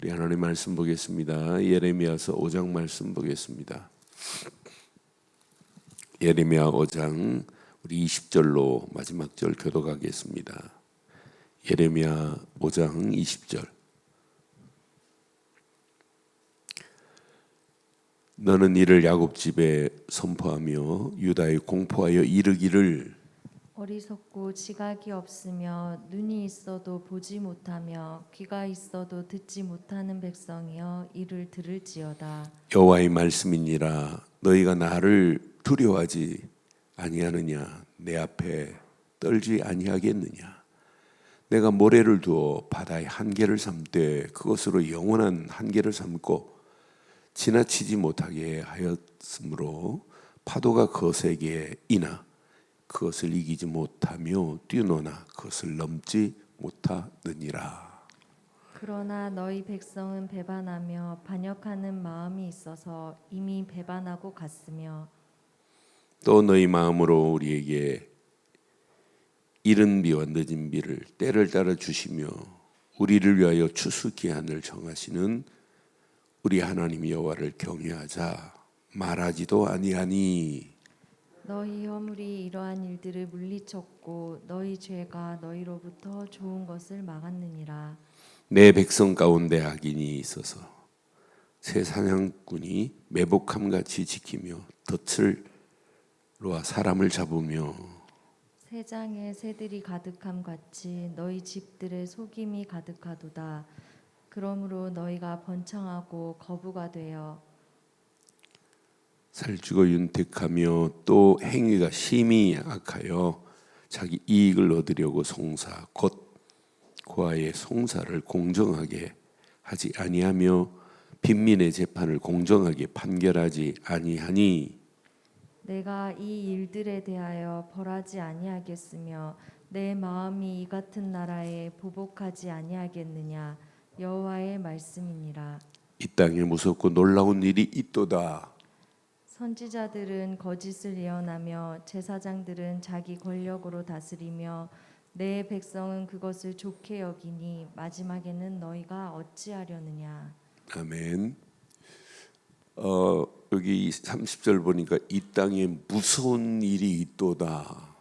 우리 하나님 말씀 보겠습니다. 예레미야서 5장 말씀 보겠습니다. 예레미야 5장 우리 20절로 마지막 절 교독하겠습니다. 예레미야 5장 20절. 너는 이를 야곱 집에 선포하며 유다에 공포하여 이르기를 어리석고 지각이 없으며 눈이 있어도 보지 못하며 귀가 있어도 듣지 못하는 백성이여 이를 들을지어다. 여호와의 말씀이니라. 너희가 나를 두려워하지 아니하느냐? 내 앞에 떨지 아니하겠느냐? 내가 모래를 두어 바다의 한계를 삼되 그것으로 영원한 한계를 삼고 지나치지 못하게 하였으므로 파도가 그것에게 이나 그것을 이기지 못하며 뛰노나 그것을 넘지 못하느니라. 그러나 너희 백성은 배반하며 반역하는 마음이 있어서 이미 배반하고 갔으며 또 너희 마음으로 우리에게 이른 비와 늦은 비를 때를 따라 주시며 우리를 위하여 추수 기한을 정하시는 우리 하나님 여호와를 경외하자 말하지도 아니하니. 너희 허물이 이러한 일들을 물리쳤고 너희 죄가 너희로부터 좋은 것을 막았느니라. 내 백성 가운데 악인이 있어서 새 사냥꾼이 매복함같이 지키며 덫을 놓아 사람을 잡으며 새장에 새들이 가득함 같이 너희 집들의 속임이 가득하도다. 그러므로 너희가 번창하고 거부가 되어 살찌고 윤택하며 또 행위가 심히 악하여 자기 이익을 얻으려고 송사 곧 고아의 송사를 공정하게 하지 아니하며 빈민의 재판을 공정하게 판결하지 아니하니. 내가 이 일들에 대하여 벌하지 아니하겠으며 내 마음이 이 같은 나라에 보복하지 아니하겠느냐. 여호와의 말씀이니라. 이 땅에 무섭고 놀라운 일이 있도다. 선지자들은 거짓을 예언하며 제사장들은 자기 권력으로 다스리며 내 백성은 그것을 좋게 여기니 마지막에는 너희가 어찌하려느냐. 아멘. 여기 30절 보니까 이 땅에 무서운 일이 있도다.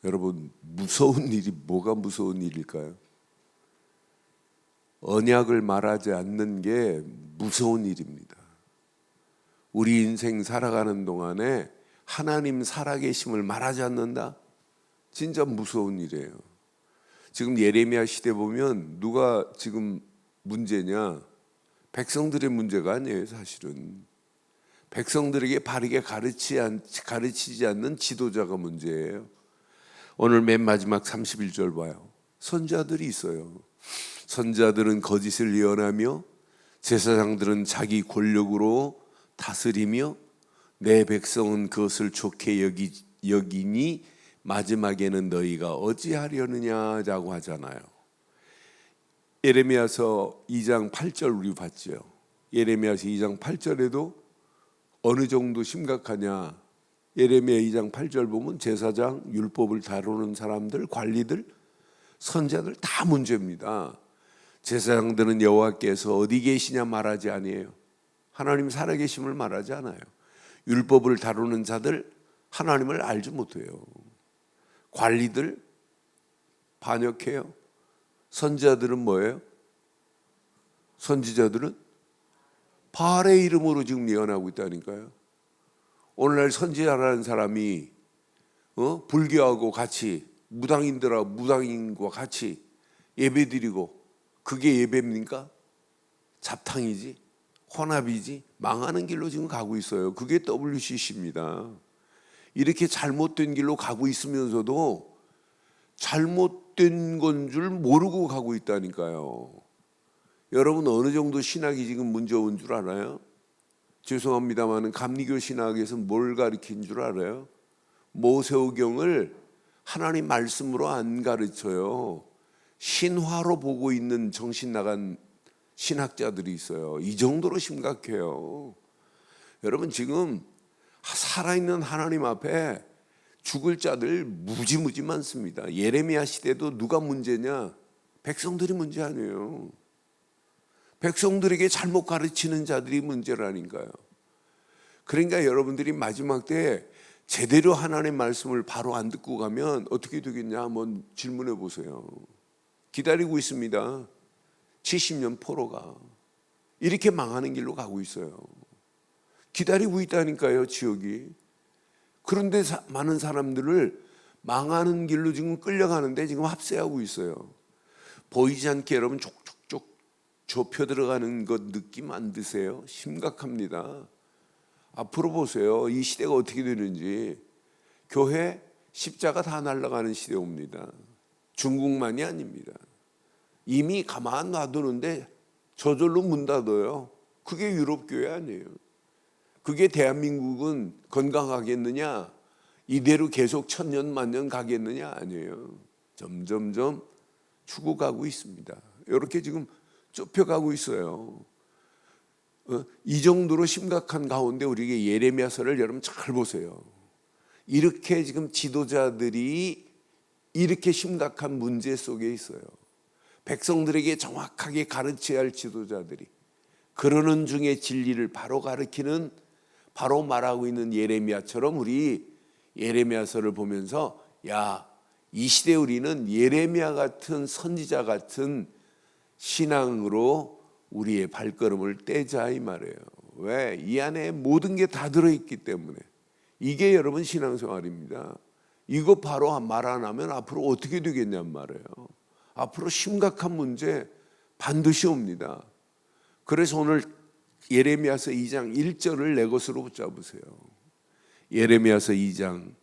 여러분, 무서운 일이 뭐가 무서운 일일까요? 언약을 말하지 않는 게 무서운 일입니다. 우리 인생 살아가는 동안에 하나님 살아계심을 말하지 않는다? 진짜 무서운 일이에요. 지금 예레미야 시대 보면 누가 지금 문제냐? 백성들의 문제가 아니에요, 사실은. 백성들에게 바르게 가르치지 않는 지도자가 문제예요. 오늘 맨 마지막 31절 봐요. 선지자들이 있어요. 선지자들은 거짓을 예언하며 제사장들은 자기 권력으로 다스리며 내 백성은 그것을 좋게 여기니 마지막에는 너희가 어찌하려느냐라고 하잖아요. 예레미야서 2장 8절 우리 봤죠. 예레미야서 2장 8절에도 어느 정도 심각하냐. 예레미야 2장 8절 보면 제사장, 율법을 다루는 사람들, 관리들, 선지자들 다 문제입니다. 제사장들은 여호와께서 어디 계시냐 말하지 아니에요. 하나님 살아계심을 말하지 않아요. 율법을 다루는 자들 하나님을 알지 못해요. 관리들 반역해요. 선지자들은 뭐예요? 선지자들은 바알의 이름으로 지금 예언하고 있다니까요. 오늘날 선지자라는 사람이 불교하고 같이 무당인과 같이 예배드리고 그게 예배입니까? 잡탕이지, 혼합이지, 망하는 길로 지금 가고 있어요. 그게 WCC입니다. 이렇게 잘못된 길로 가고 있으면서도 잘못된 건 줄 모르고 가고 있다니까요. 여러분 어느 정도 신학이 지금 문제 온 줄 알아요? 죄송합니다만 감리교 신학에서 뭘 가르친 줄 알아요? 모세오경을 하나님 말씀으로 안 가르쳐요. 신화로 보고 있는 정신 나간 신학자들이 있어요. 이 정도로 심각해요. 여러분 지금 살아있는 하나님 앞에 죽을 자들 무지무지 많습니다. 예레미야 시대도 누가 문제냐? 백성들이 문제 아니에요. 백성들에게 잘못 가르치는 자들이 문제라니까요. 그러니까 여러분들이 마지막 때 제대로 하나님의 말씀을 바로 안 듣고 가면 어떻게 되겠냐 한번 질문해 보세요. 기다리고 있습니다. 70년 포로가 이렇게 망하는 길로 가고 있어요. 기다리고 있다니까요, 지옥이. 그런데 많은 사람들을 망하는 길로 지금 끌려가는데 지금 합세하고 있어요. 보이지 않게 여러분 족족족 좁혀 들어가는 것 느낌 안 드세요? 심각합니다. 앞으로 보세요. 이 시대가 어떻게 되는지. 교회 십자가 다 날아가는 시대 옵니다. 중국만이 아닙니다. 이미 가만 놔두는데 저절로 문 닫아요. 그게 유럽 교회 아니에요. 그게 대한민국은 건강하겠느냐? 이대로 계속 천년 만년 가겠느냐? 아니에요. 점점점 죽어가고 있습니다. 이렇게 지금 좁혀가고 있어요. 이 정도로 심각한 가운데 우리에게 예레미야서를 여러분 잘 보세요. 이렇게 지금 지도자들이 이렇게 심각한 문제 속에 있어요. 백성들에게 정확하게 가르쳐야 할 지도자들이 그러는 중에 진리를 바로 가르치는 바로 말하고 있는 예레미야처럼 우리 예레미야서를 보면서 야, 이 시대 우리는 예레미야 같은 선지자 같은 신앙으로 우리의 발걸음을 떼자 이 말이에요. 왜? 이 안에 모든 게 다 들어있기 때문에. 이게 여러분 신앙생활입니다. 이거 바로 말 안 하면 앞으로 어떻게 되겠냔 말이에요. 앞으로 심각한 문제 반드시 옵니다. 그래서 오늘 예레미야서 2장 1절을 내 것으로 붙잡으세요. 예레미야서 5장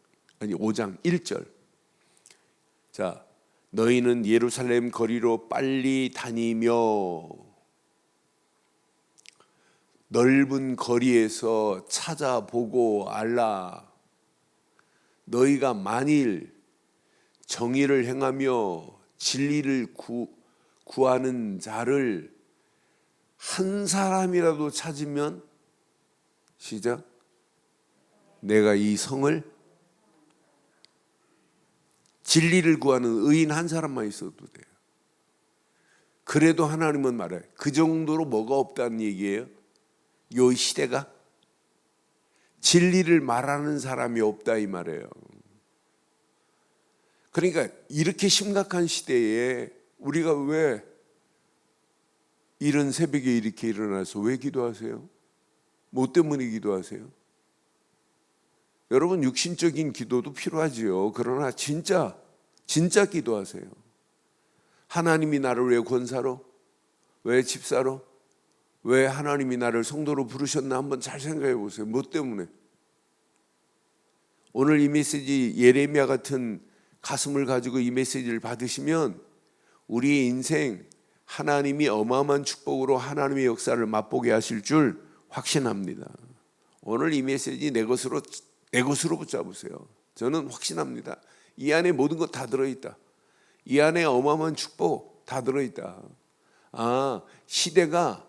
1절. 자, 너희는 예루살렘 거리로 빨리 다니며 넓은 거리에서 찾아보고 알라. 너희가 만일 정의를 행하며 진리를 구하는 자를 한 사람이라도 찾으면 시작. 내가 이 성을 진리를 구하는 의인 한 사람만 있어도 돼요. 그래도 하나님은 말해요. 그 정도로 뭐가 없다는 얘기예요? 요 시대가 진리를 말하는 사람이 없다 이 말이에요. 그러니까 이렇게 심각한 시대에 우리가 왜 이런 새벽에 이렇게 일어나서 왜 기도하세요? 뭐 때문에 기도하세요? 여러분 육신적인 기도도 필요하지요. 그러나 진짜 기도하세요. 하나님이 나를 왜 권사로? 왜 집사로? 왜 하나님이 나를 성도로 부르셨나 한번 잘 생각해 보세요. 뭐 때문에? 오늘 이 메시지 예레미야 같은 가슴을 가지고 이 메시지를 받으시면 우리의 인생 하나님이 어마어마한 축복으로 하나님의 역사를 맛보게 하실 줄 확신합니다. 오늘 이 메시지 내 것으로 붙잡으세요. 저는 확신합니다. 이 안에 모든 것 다 들어있다. 이 안에 어마어마한 축복 다 들어있다. 시대가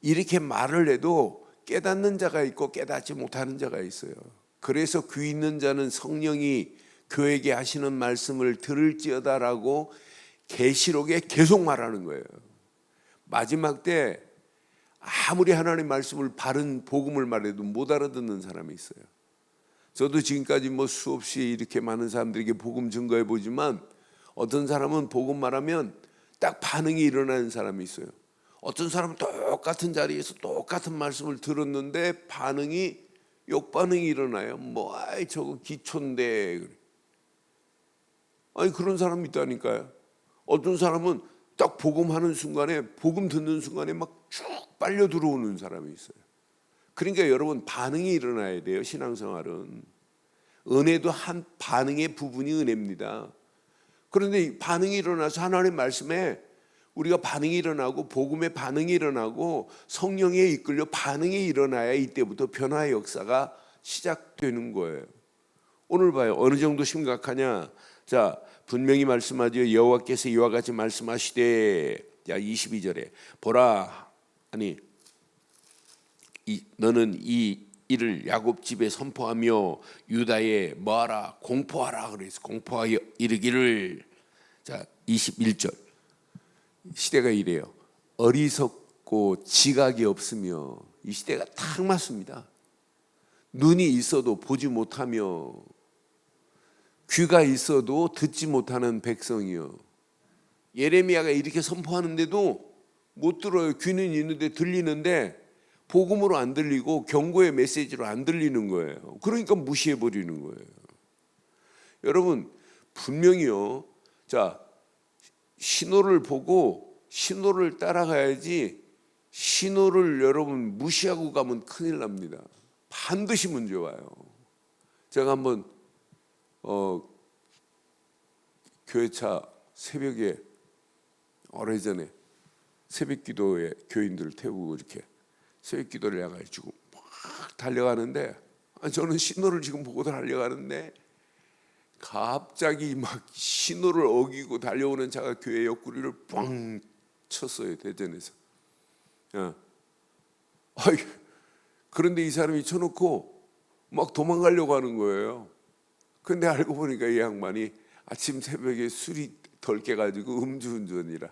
이렇게 말을 해도 깨닫는 자가 있고 깨닫지 못하는 자가 있어요. 그래서 귀 있는 자는 성령이 그에게 하시는 말씀을 들을지어다라고 계시록에 계속 말하는 거예요. 마지막 때 아무리 하나님의 말씀을 바른 복음을 말해도 못 알아듣는 사람이 있어요. 저도 지금까지 수없이 이렇게 많은 사람들에게 복음 증거해 보지만 어떤 사람은 복음 말하면 딱 반응이 일어나는 사람이 있어요. 어떤 사람은 똑같은 자리에서 똑같은 말씀을 들었는데 역반응이 일어나요. 저거 기초인데. 그런 사람이 있다니까요. 어떤 사람은 딱 복음 듣는 순간에 막 쭉 빨려 들어오는 사람이 있어요. 그러니까 여러분 반응이 일어나야 돼요. 신앙생활은. 은혜도 한 반응의 부분이 은혜입니다. 그런데 반응이 일어나서 하나님의 말씀에 우리가 반응이 일어나고 복음의 반응이 일어나고 성령에 이끌려 반응이 일어나야 이때부터 변화의 역사가 시작되는 거예요. 오늘 봐요. 어느 정도 심각하냐. 자, 분명히 말씀하죠. 여호와께서 이와 같이 말씀하시되 22절에 보라 너는 이 일을 야곱 집에 선포하며 유다에 뭐하라 공포하라 그래서 공포하여 이르기를. 자 21절 시대가 이래요. 없고 지각이 없으며, 이 시대가 딱 맞습니다. 눈이 있어도 보지 못하며 귀가 있어도 듣지 못하는 백성이요. 예레미야가 이렇게 선포하는데도 못 들어요. 귀는 있는데 들리는데 복음으로 안 들리고 경고의 메시지로 안 들리는 거예요. 그러니까 무시해 버리는 거예요. 여러분 분명히요. 자, 신호를 보고 신호를 따라가야지, 신호를 여러분 무시하고 가면 큰일 납니다. 반드시 문제 와요. 제가 한번 교회차 새벽에 오래전에 새벽 기도에 교인들을 태우고 이렇게 새벽 기도를 해가지고 막 달려가는데, 저는 신호를 지금 보고 달려가는데 갑자기 막 신호를 어기고 달려오는 차가 교회 옆구리를 뻥 쳤어요. 대전에서. 그런데 이 사람이 쳐놓고 막 도망가려고 하는 거예요. 근데 알고 보니까 이 양반이 아침 새벽에 술이 덜 깨가지고 음주운전이라.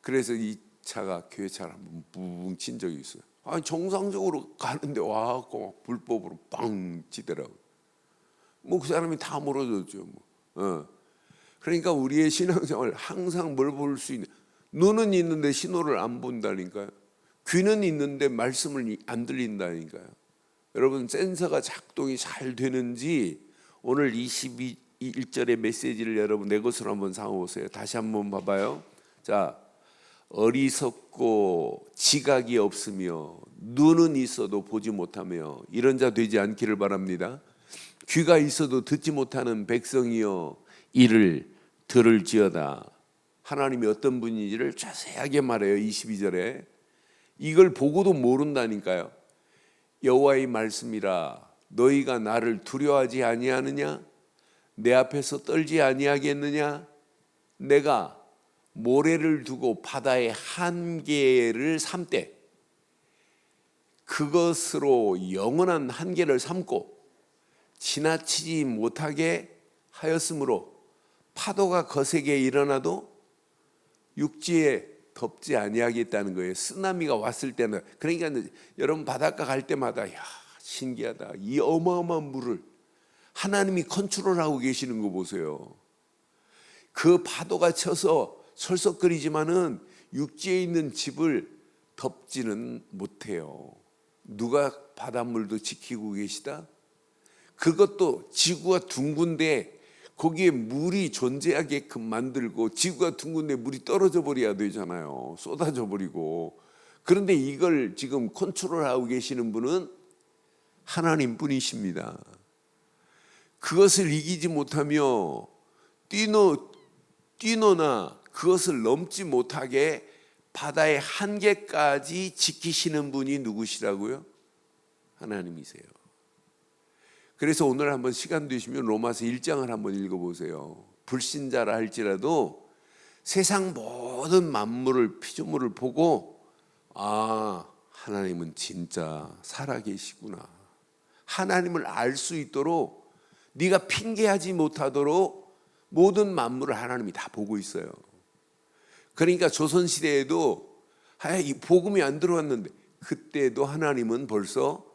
그래서 이 차가 교회 차를 한번 뭉친 적이 있어요. 정상적으로 가는데 와갖고 불법으로 빵 치더라고요. 그 사람이 다 멀어졌죠. 그러니까 우리의 신앙생활 항상 뭘 볼 수 있는, 눈은 있는데 신호를 안 본다니까요. 귀는 있는데 말씀을 안 들린다니까요. 여러분 센서가 작동이 잘 되는지 오늘 21절의 메시지를 여러분 내 것으로 한번 삼아보세요. 다시 한번 봐봐요. 자, 어리석고 지각이 없으며 눈은 있어도 보지 못하며 이런 자 되지 않기를 바랍니다. 귀가 있어도 듣지 못하는 백성이여 이를 들을지어다. 하나님이 어떤 분인지를 자세하게 말해요. 22절에 이걸 보고도 모른다니까요. 여호와의 말씀이라 너희가 나를 두려워하지 아니하느냐? 내 앞에서 떨지 아니하겠느냐? 내가 모래를 두고 바다의 한계를 삼되 그것으로 영원한 한계를 삼고 지나치지 못하게 하였으므로 파도가 거세게 일어나도 육지에 덮지 아니하겠다는 거예요. 쓰나미가 왔을 때는. 그러니까 여러분 바닷가 갈 때마다 야 신기하다. 이 어마어마한 물을 하나님이 컨트롤하고 계시는 거 보세요. 그 파도가 쳐서 설석거리지만은 육지에 있는 집을 덮지는 못해요. 누가 바닷물도 지키고 계시다? 그것도 지구가 둥근데 거기에 물이 존재하게끔 만들고, 지구가 둥근데 물이 떨어져 버려야 되잖아요. 쏟아져 버리고. 그런데 이걸 지금 컨트롤하고 계시는 분은 하나님 뿐이십니다. 그것을 이기지 못하며 뛰노나 그것을 넘지 못하게 바다의 한계까지 지키시는 분이 누구시라고요? 하나님이세요. 그래서 오늘 한번 시간 되시면 로마서 1장을 한번 읽어보세요. 불신자라 할지라도 세상 모든 만물을 피조물을 보고 하나님은 진짜 살아계시구나. 하나님을 알 수 있도록, 네가 핑계하지 못하도록 모든 만물을 하나님이 다 보고 있어요. 그러니까 조선시대에도 이 복음이 안 들어왔는데 그때도 하나님은 벌써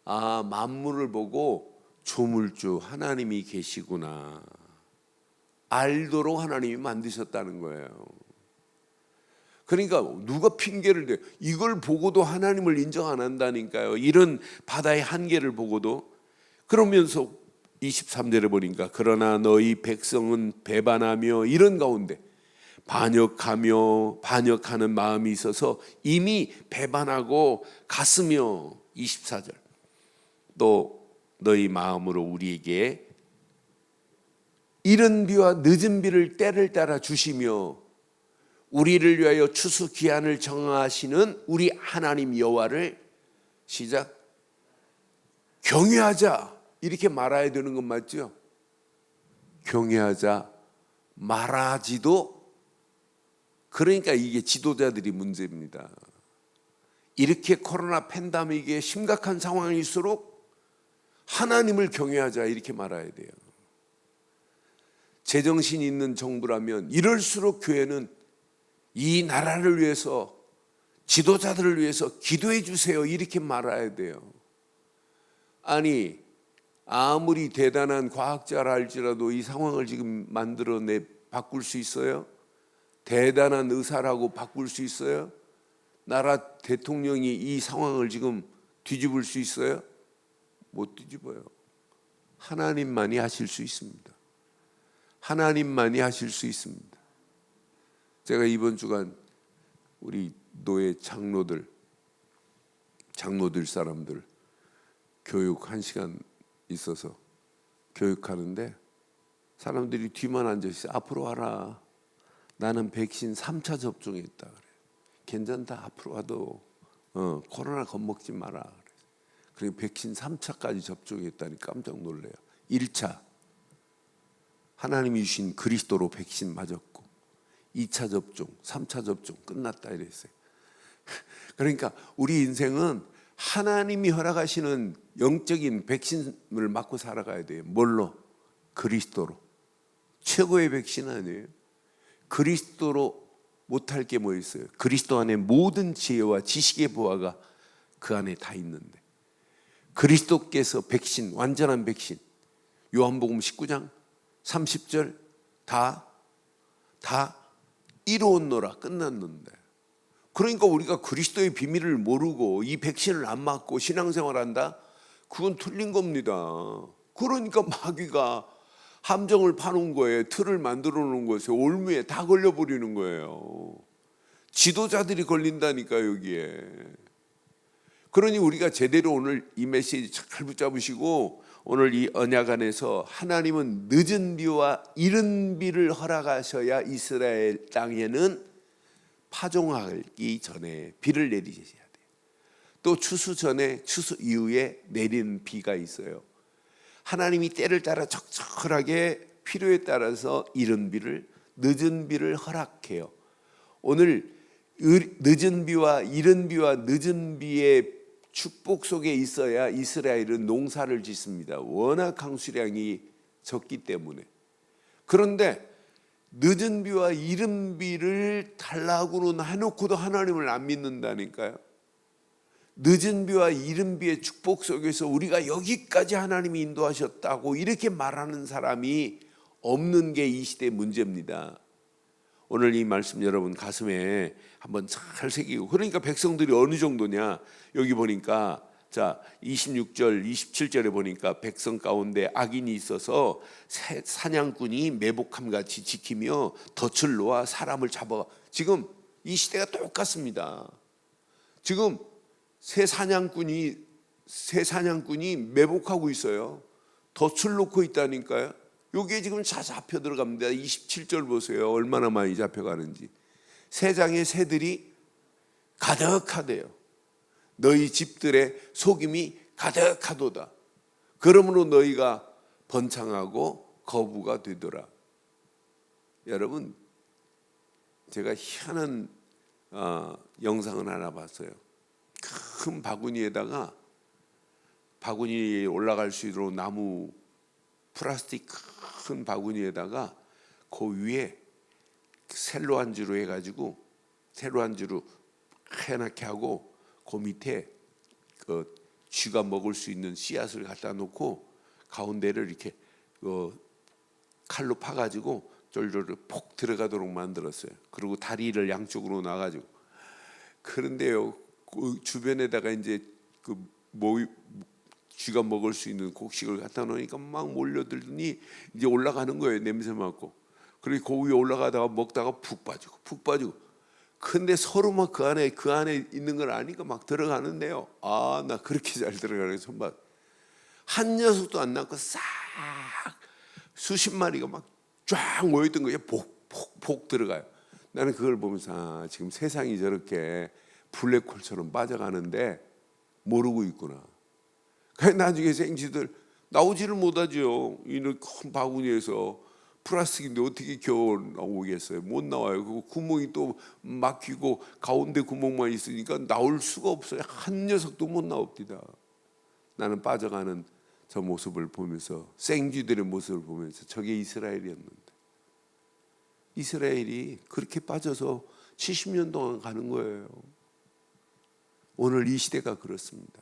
만물을 보고 조물주 하나님이 계시구나 알도록 하나님이 만드셨다는 거예요. 그러니까 누가 핑계를 대? 이걸 보고도 하나님을 인정 안 한다니까요. 이런 바다의 한계를 보고도. 그러면서 23절에 보니까 그러나 너희 백성은 배반하며 이런 가운데 반역하는 마음이 있어서 이미 배반하고 갔으며 24절 또 너희 마음으로 우리에게 이른 비와 늦은 비를 때를 따라 주시며 우리를 위하여 추수 기한을 정하시는 우리 하나님 여호와를 시작 경외하자 이렇게 말아야 되는 건 맞죠? 경외하자 말하지도. 그러니까 이게 지도자들이 문제입니다. 이렇게 코로나 팬데믹의 심각한 상황일수록 하나님을 경외하자 이렇게 말아야 돼요. 제정신이 있는 정부라면 이럴수록 교회는 이 나라를 위해서, 지도자들을 위해서 기도해 주세요. 이렇게 말해야 돼요. 아니, 아무리 대단한 과학자라 할지라도 이 상황을 지금 바꿀 수 있어요? 대단한 의사라고 바꿀 수 있어요? 나라 대통령이 이 상황을 지금 뒤집을 수 있어요? 못 뒤집어요. 하나님만이 하실 수 있습니다. 하나님만이 하실 수 있습니다. 제가 이번 주간 우리 노예 장로들 사람들 교육 1시간 있어서 교육하는데 사람들이 뒤만 앉아있어요. 앞으로 와라. 나는 백신 3차 접종했다 그래. 괜찮다. 앞으로 와도 코로나 겁먹지 마라. 그리고 백신 3차까지 접종했다니 깜짝 놀래요. 1차 하나님이 주신 그리스도로 백신 맞았고 2차 접종, 3차 접종 끝났다 이랬어요. 그러니까 우리 인생은 하나님이 허락하시는 영적인 백신을 맞고 살아가야 돼요. 뭘로? 그리스도로. 최고의 백신 아니에요? 그리스도로 못할 게 뭐 있어요? 그리스도 안에 모든 지혜와 지식의 보화가 그 안에 다 있는데 그리스도께서 백신, 완전한 백신, 요한복음 19장 30절 다 이루었노라 끝났는데, 그러니까 우리가 그리스도의 비밀을 모르고 이 백신을 안 맞고 신앙생활한다? 그건 틀린 겁니다. 그러니까 마귀가 함정을 파놓은 거예요. 틀을 만들어 놓은 것에 올무에 다 걸려버리는 거예요. 지도자들이 걸린다니까 여기에. 그러니 우리가 제대로 오늘 이 메시지 잘 붙잡으시고, 오늘 이 언약 안에서 하나님은 늦은 비와 이른 비를 허락하셔야 이스라엘 땅에는 파종하기 전에 비를 내리셔야 돼요. 또 추수 전에 추수 이후에 내리는 비가 있어요. 하나님이 때를 따라 적절하게 필요에 따라서 이른 비를, 늦은 비를 허락해요. 오늘 늦은 비와 이른 비와 늦은 비의 축복 속에 있어야 이스라엘은 농사를 짓습니다. 워낙 강수량이 적기 때문에. 그런데 늦은 비와 이른 비를 달라고는 해놓고도 하나님을 안 믿는다니까요. 늦은 비와 이른 비의 축복 속에서 우리가 여기까지 하나님이 인도하셨다고 이렇게 말하는 사람이 없는 게 이 시대의 문제입니다. 오늘 이 말씀 여러분 가슴에 한번 잘 새기고, 그러니까 백성들이 어느 정도냐, 여기 보니까 자 26절 27절에 보니까 백성 가운데 악인이 있어서 사냥꾼이 매복함같이 지키며 덫을 놓아 사람을 잡아. 지금 이 시대가 똑같습니다. 지금 새 사냥꾼이 매복하고 있어요. 덫을 놓고 있다니까요. 여기에 지금 다 잡혀 들어갑니다. 27절 보세요. 얼마나 많이 잡혀가는지. 새장의 새들이 가득하대요. 너희 집들의 속임이 가득하도다. 그러므로 너희가 번창하고 거부가 되더라. 여러분, 제가 희한한 영상을 하나 봤어요. 큰 바구니에다가, 바구니에 올라갈 수 있도록 나무 플라스틱 큰 바구니에다가 그 위에 셀로 안주로 해가지고 셀로 안주로 해놓게 하고 그 밑에 그 쥐가 먹을 수 있는 씨앗을 갖다 놓고 가운데를 이렇게 칼로 파가지고 쫄쫄 폭 들어가도록 만들었어요. 그리고 다리를 양쪽으로 놔가지고. 그런데요, 그 주변에다가 이제 쥐가 먹을 수 있는 곡식을 갖다 놓으니까 막 몰려들더니 이제 올라가는 거예요. 냄새 맡고. 그리고 그 위에 올라가다가 먹다가 푹 빠지고. 근데 서로 막 그 안에 있는 걸 아니까 막 들어가는데요. 아, 나 그렇게 잘 들어가는 손맛. 한 녀석도 안 남고 싹 수십 마리가 막 쫙 모여있던 거예요. 폭 들어가요. 나는 그걸 보면서 지금 세상이 저렇게 블랙홀처럼 빠져가는데 모르고 있구나. 나중에 생쥐들 나오지를 못하죠. 이런 큰 바구니에서 플라스틱인데 어떻게 겨우 나오겠어요? 못 나와요. 그 구멍이 또 막히고 가운데 구멍만 있으니까 나올 수가 없어요. 한 녀석도 못 나옵니다. 나는 빠져가는 저 모습을 보면서, 생쥐들의 모습을 보면서 저게 이스라엘이었는데, 이스라엘이 그렇게 빠져서 70년 동안 가는 거예요. 오늘 이 시대가 그렇습니다.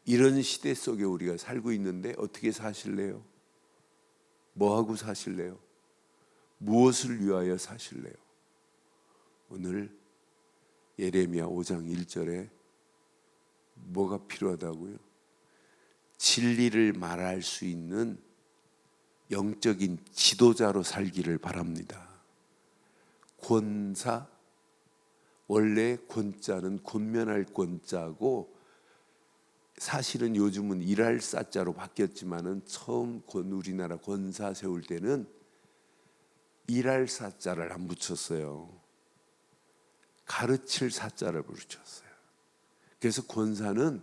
이런 시대 속에 우리가 살고 있는데 어떻게 사실래요? 뭐하고 사실래요? 무엇을 위하여 사실래요? 오늘 예레미야 5장 1절에 뭐가 필요하다고요? 진리를 말할 수 있는 영적인 지도자로 살기를 바랍니다. 권사, 원래 권자는 권면할 권자고 사실은 요즘은 일할 사자로 바뀌었지만은 처음 우리나라 권사 세울 때는 일할 사자를 안 붙였어요. 가르칠 사자를 붙였어요. 그래서 권사는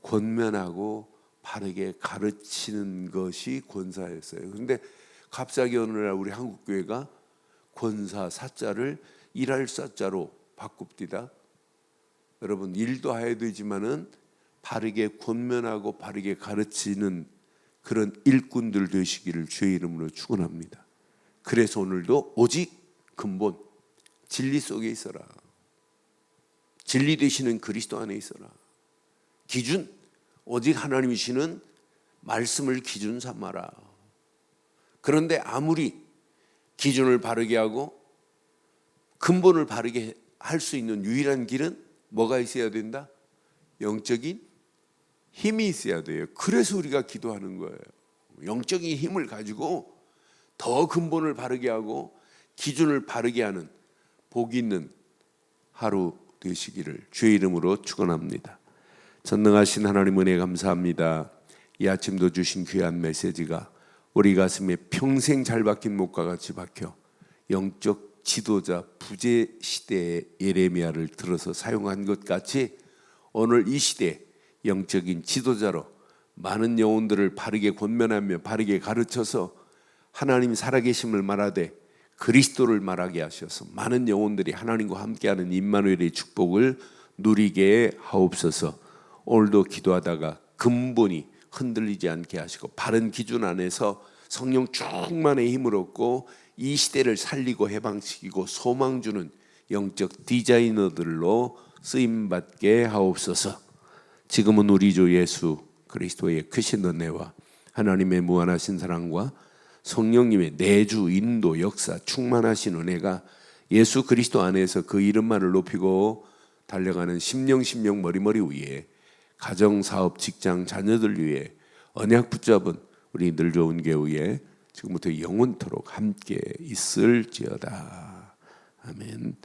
권면하고 바르게 가르치는 것이 권사였어요. 그런데 갑자기 어느 날 우리 한국교회가 권사 사자를 일할 사자로 바꿉디다. 여러분, 일도 해야 되지만은 바르게 권면하고 바르게 가르치는 그런 일꾼들 되시기를 주의 이름으로 축원합니다. 그래서 오늘도 오직 근본 진리 속에 있어라. 진리 되시는 그리스도 안에 있어라. 기준 오직 하나님이시는 말씀을 기준 삼아라. 그런데 아무리 기준을 바르게 하고 근본을 바르게 할 수 있는 유일한 길은 뭐가 있어야 된다? 영적인 힘이 있어야 돼요. 그래서 우리가 기도하는 거예요. 영적인 힘을 가지고 더 근본을 바르게 하고 기준을 바르게 하는 복 있는 하루 되시기를 주의 이름으로 축원합니다. 전능하신 하나님 은혜 감사합니다. 이 아침도 주신 귀한 메시지가 우리 가슴에 평생 잘 박힌 목과 같이 박혀 영적 지도자 부재 시대의 예레미야를 들어서 사용한 것 같이 오늘 이 시대 영적인 지도자로 많은 영혼들을 바르게 권면하며 바르게 가르쳐서 하나님 살아계심을 말하되 그리스도를 말하게 하셔서 많은 영혼들이 하나님과 함께하는 임마누엘의 축복을 누리게 하옵소서. 오늘도 기도하다가 근본이 흔들리지 않게 하시고 바른 기준 안에서 성령 충만의 힘을 얻고 이 시대를 살리고 해방시키고 소망 주는 영적 디자이너들로 쓰임받게 하옵소서. 지금은 우리 주 예수 그리스도의 크신 은혜와 하나님의 무한하신 사랑과 성령님의 내주 인도 역사 충만하신 은혜가 예수 그리스도 안에서 그 이름만을 높이고 달려가는 심령 머리머리 위에 가정, 사업, 직장, 자녀들 위해 언약 붙잡은 우리 늘 좋은 교회에 지금부터 영원토록 함께 있을지어다. 아멘.